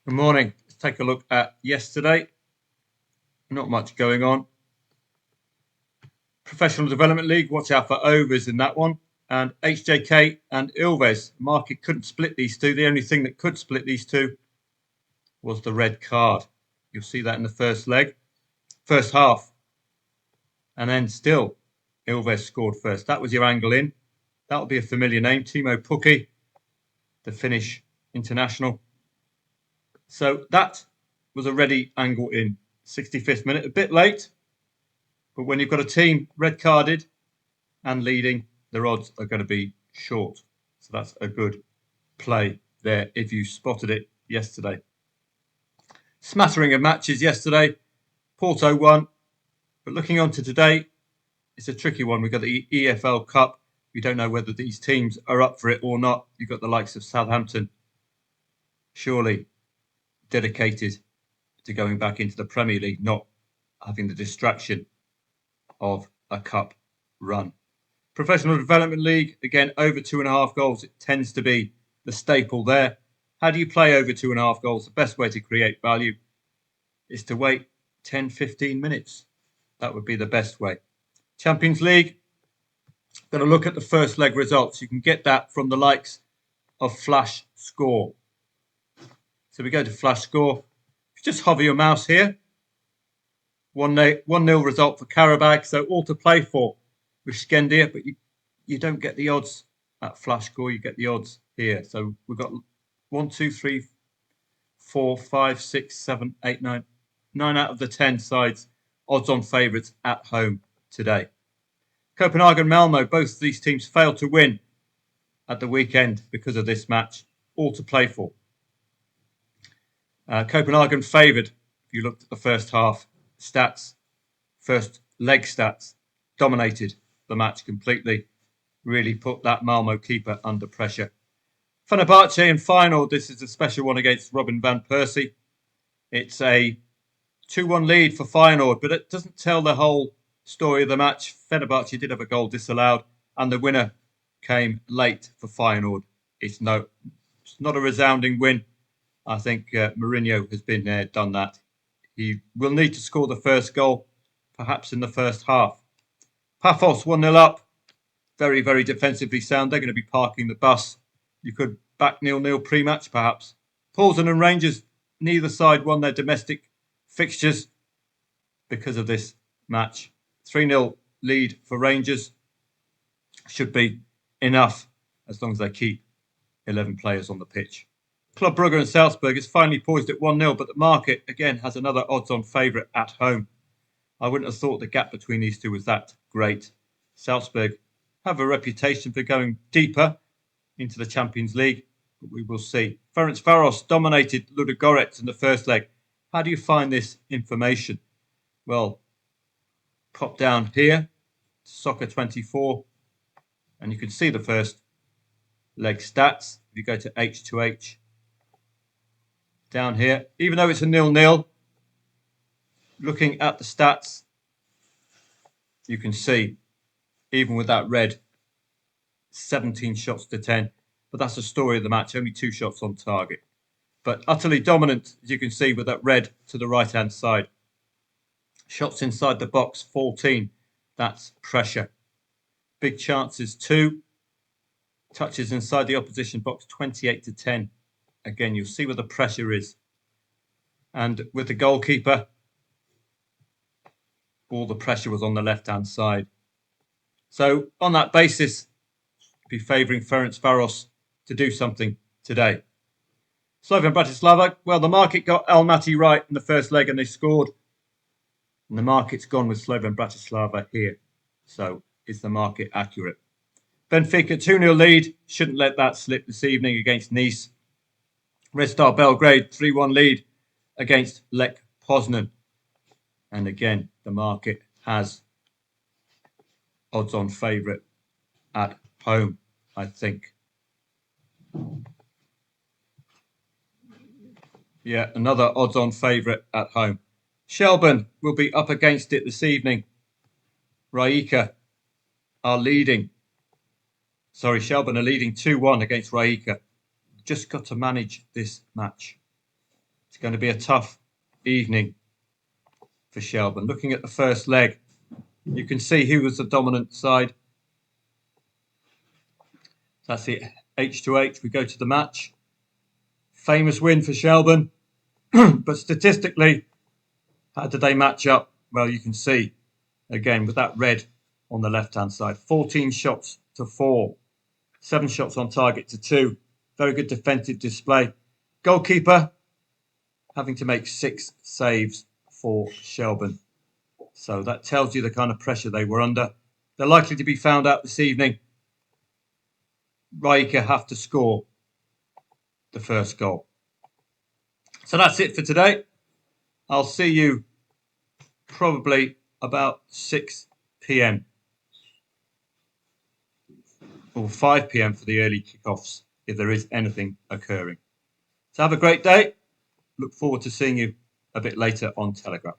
Good morning. Let's take a look at yesterday. Not much going on. Professional Development League, watch out for overs in that one. And HJK and Ilves. Market couldn't split these two. The only thing that could split these two was the red card. You'll see that in the first half. And then still, Ilves scored first. That was your angle in. That'll be a familiar name. Timo Pukki, the Finnish international. So that was a ready angle in 65th minute. A bit late, but when you've got a team red carded and leading, their odds are going to be short. So that's a good play there if you spotted it yesterday. Smattering of matches yesterday. Porto won. But looking on to today, it's a tricky one. We've got the EFL Cup. We don't know whether these teams are up for it or not. You've got the likes of Southampton, surely dedicated to going back into the Premier League, not having the distraction of a cup run. Professional Development League, again, over 2.5 goals. It tends to be the staple there. How do you play over 2.5 goals? The best way to create value is to wait 10, 15 minutes. That would be the best way. Champions League, going to look at the first leg results. You can get that from the likes of Flash Score. So we go to Flash Score. Just hover your mouse here. 1-0 result for Qarabag. So all to play for with Shkendija, but you don't get the odds at Flash Score. You get the odds here. So we've got 1, 2, 3, 4, 5, 6, 7, 8, 9. 9 out of the 10 sides odds on favourites at home today. Copenhagen, Malmo, both of these teams failed to win at the weekend because of this match. All to play for. Copenhagen favoured, if you looked at the first half stats, first leg stats, dominated the match completely, really put that Malmo keeper under pressure. Fenerbahce in Feyenoord, this is a special one against Robin van Persie. It's a 2-1 lead for Feyenoord, but it doesn't tell the whole story of the match. Fenerbahce did have a goal disallowed, and the winner came late for Feyenoord. It's not a resounding win. I think Mourinho has been there, done that. He will need to score the first goal, perhaps in the first half. Paphos 1-0 up. Very, very defensively sound. They're going to be parking the bus. You could back 0-0 pre-match, perhaps. Paulson and Rangers, neither side won their domestic fixtures because of this match. 3-0 lead for Rangers. Should be enough as long as they keep 11 players on the pitch. Club Brugge and Salzburg is finally poised at 1-0, but the market, again, has another odds-on favourite at home. I wouldn't have thought the gap between these two was that great. Salzburg have a reputation for going deeper into the Champions League, but we will see. Ferencvaros dominated Ludogorets in the first leg. How do you find this information? Well, pop down here, Soccer 24, and you can see the first leg stats. If you go to H2H, down here, even though it's a 0-0, looking at the stats, you can see, even with that red, 17 shots to 10. But that's the story of the match, only 2 shots on target. But utterly dominant, as you can see, with that red to the right-hand side. Shots inside the box, 14. That's pressure. Big chances, 2. Touches inside the opposition box, 28 to 10. Again, you'll see where the pressure is. And with the goalkeeper, all the pressure was on the left-hand side. So on that basis, be favouring Ferencvaros to do something today. Slovan Bratislava, well, the market got Almaty right in the first leg and they scored. And the market's gone with Slovan Bratislava here. So is the market accurate? Benfica 2-0 lead. Shouldn't let that slip this evening against Nice. Red Star Belgrade 3-1 lead against Lech Poznan. And again, the market has odds-on favourite at home, I think. Yeah, another odds-on favourite at home. Shelburne will be up against it this evening. Rijeka are leading. Shelburne are leading 2-1 against Rijeka. Just got to manage this match. It's going to be a tough evening for Shelbourne. Looking at the first leg, you can see who was the dominant side. That's it, H2H. We go to the match. Famous win for Shelbourne. But statistically, how did they match up? Well, you can see, again, with that red on the left-hand side. 14 shots to 4. 7 shots on target to 2. Very good defensive display. Goalkeeper having to make 6 saves for Shelbourne. So that tells you the kind of pressure they were under. They're likely to be found out this evening. Leageue have to score the first goal. So that's it for today. I'll see you probably about 6 p.m. or 5 p.m. for the early kickoffs if there is anything occurring. So have a great day. Look forward to seeing you a bit later on Telegram.